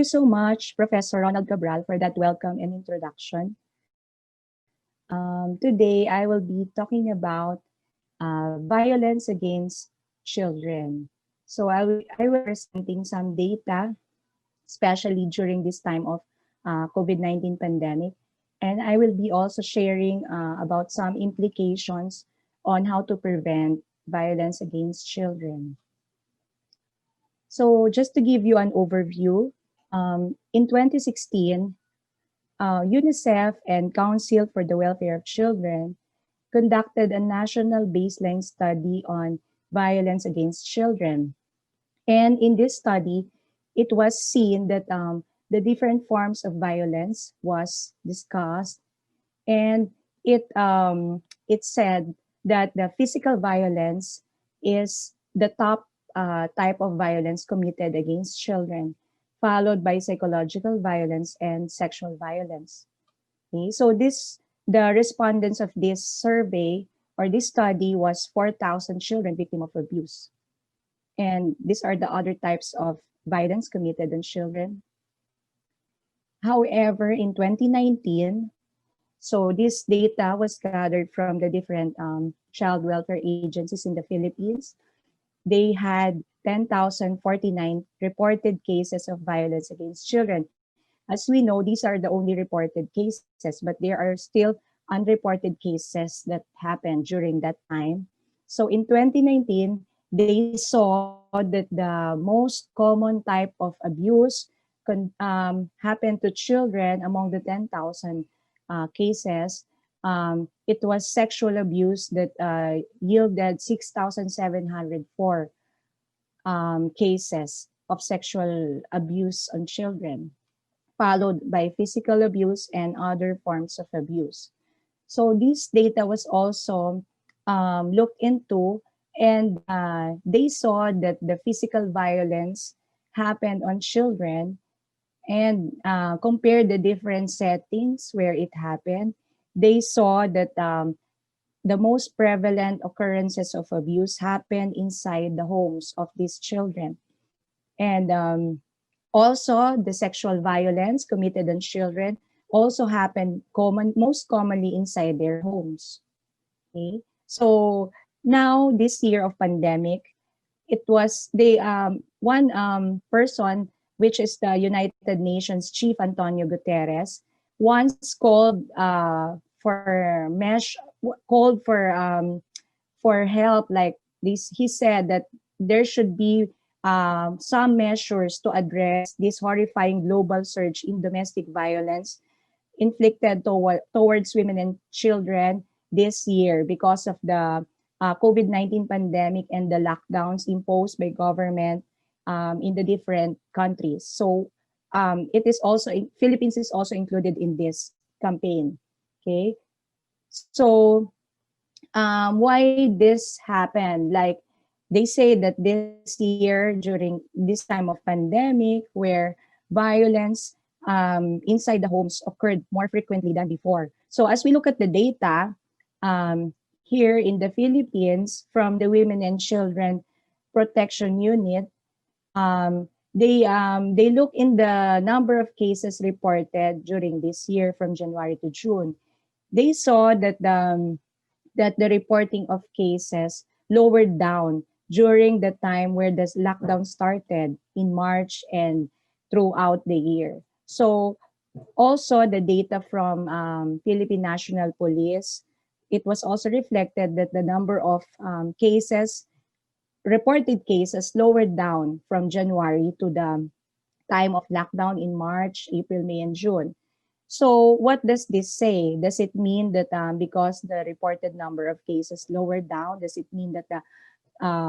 you so much, Professor Ronald Cabral, for that welcome and introduction. Today, I will be talking about violence against children. So I will be presenting some data, especially during this time of COVID-19 pandemic. And I will be also sharing about some implications on how to prevent violence against children. So just to give you an overview, in 2016, UNICEF and Council for the Welfare of Children conducted a national baseline study on violence against children. And in this study, it was seen that the different forms of violence was discussed, and it said that the physical violence is the top type of violence committed against children, followed by psychological violence and sexual violence. Okay, so the respondents of this survey or this study was 4,000 children victim of abuse. And these are the other types of violence committed on children. However, in 2019, so this data was gathered from the different child welfare agencies in the Philippines. They had 10,049 reported cases of violence against children. As we know, these are the only reported cases, but there are still unreported cases that happened during that time. So in 2019, they saw that the most common type of abuse happened to children among the 10,000 cases. It was sexual abuse that yielded 6,704 cases of sexual abuse on children, followed by physical abuse and other forms of abuse. So this data was also looked into, and they saw that the physical violence happened on children, and compared the different settings where it happened. They saw that the most prevalent occurrences of abuse happened inside the homes of these children. And also, the sexual violence committed on children also happened most commonly inside their homes. Okay, so now this year of pandemic, it was one person, which is the United Nations Chief Antonio Guterres, once called for help like this. He said that there should be some measures to address this horrifying global surge in domestic violence inflicted towards women and children this year because of the COVID-19 pandemic and the lockdowns imposed by government in the different countries. So it is also Philippines is also included in this campaign. Okay, so why this happened? Like they say that this year during this time of pandemic, where violence inside the homes occurred more frequently than before. So as we look at the data here in the Philippines from the Women and Children Protection Unit, they look in the number of cases reported during this year from January to June. They saw that the reporting of cases lowered down during the time where the lockdown started in March and throughout the year. So also the data from Philippine National Police, it was also reflected that the number of reported cases lowered down from January to the time of lockdown in March, April, May, and June. So what does this say? Does it mean that because the reported number of cases lowered down, does it mean that the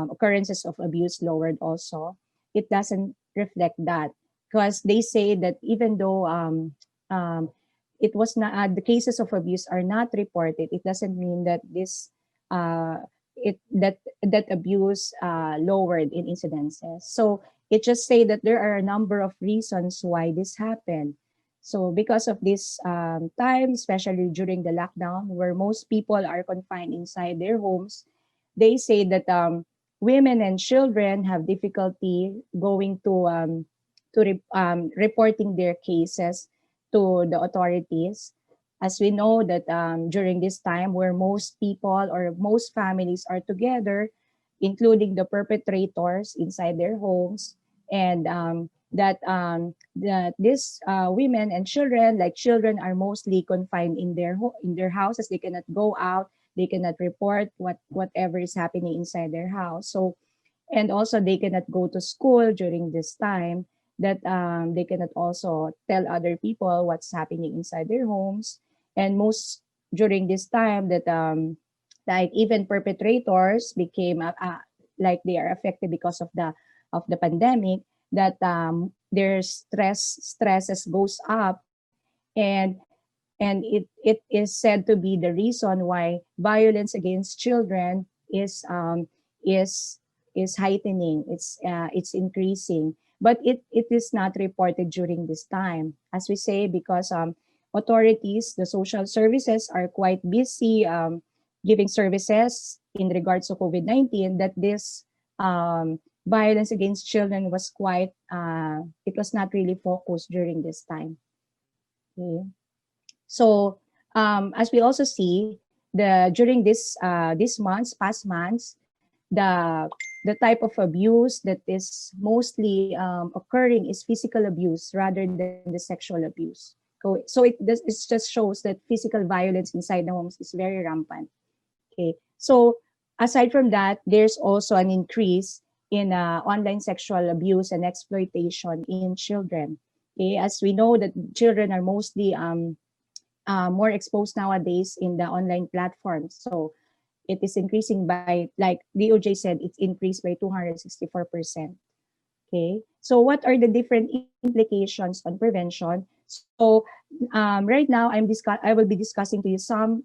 occurrences of abuse lowered also? It doesn't reflect that, because they say that even though it was not the cases of abuse are not reported, it doesn't mean that uh, that abuse lowered in incidences. So it just say that there are a number of reasons why this happened. So because of this time, especially during the lockdown, where most people are confined inside their homes, they say that women and children have difficulty going reporting their cases to the authorities. As we know that during this time where most people or most families are together, including the perpetrators inside their homes, and that these women and children, like children, are mostly confined in in their houses. They cannot go out. They cannot report whatever is happening inside their house. So, and also they cannot go to school during this time, that they cannot also tell other people what's happening inside their homes. And most during this time that like even perpetrators became like they are affected because of the pandemic, that their stresses goes up, and it is said to be the reason why violence against children is is heightening. It's increasing, but it is not reported during this time, as we say, because authorities, the social services, are quite busy giving services in regards to COVID-19. That this violence against children was quite it was not really focused during this time. Okay. So as we also see, the during this months, past months, the the type of abuse that is mostly occurring is physical abuse rather than the sexual abuse. So it just shows that physical violence inside the homes is very rampant. Okay. So aside from that, there's also an increase in online sexual abuse and exploitation in children. Okay. As we know that children are mostly more exposed nowadays in the online platforms. So it is increasing by, like DOJ said, it's increased by 264%. Okay. So what are the different implications on prevention? So right now I will be discussing to you some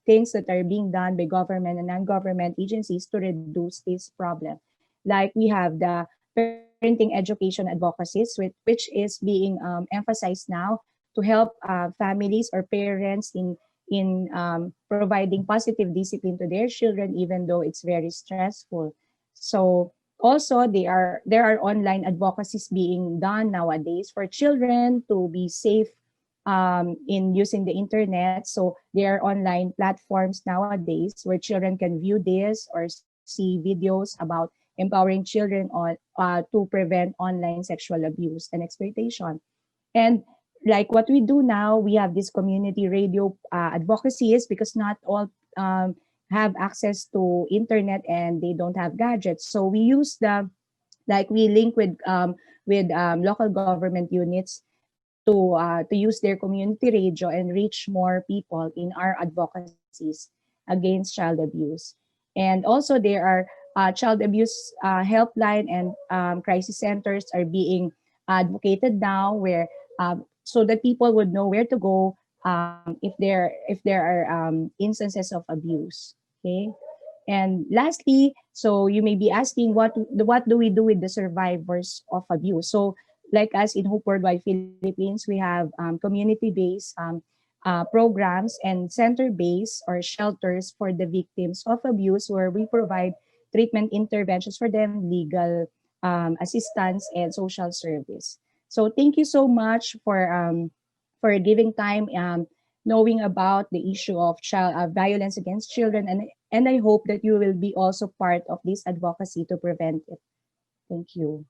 things that are being done by government and non-government agencies to reduce this problem. Like we have the parenting education advocacies, which is being emphasized now to help families or parents in providing positive discipline to their children, even though it's very stressful. So also there are online advocacies being done nowadays for children to be safe in using the internet. So there are online platforms nowadays where children can view this or see videos about empowering children to prevent online sexual abuse and exploitation. And like what we do now, we have this community radio advocacies, because not all have access to internet and they don't have gadgets. So we use like we link with local government units to use their community radio and reach more people in our advocacies against child abuse. And also there are child abuse helpline and crisis centers are being advocated now, where so that people would know where to go if there are instances of abuse. Okay. And lastly, so you may be asking, what do we do with the survivors of abuse? So like us in Hope Worldwide Philippines, we have community-based programs and center-based or shelters for the victims of abuse, where we provide treatment interventions for them, legal assistance, and social service. So thank you so much for giving time knowing about the issue of child violence against children, and I hope that you will be also part of this advocacy to prevent it. Thank you.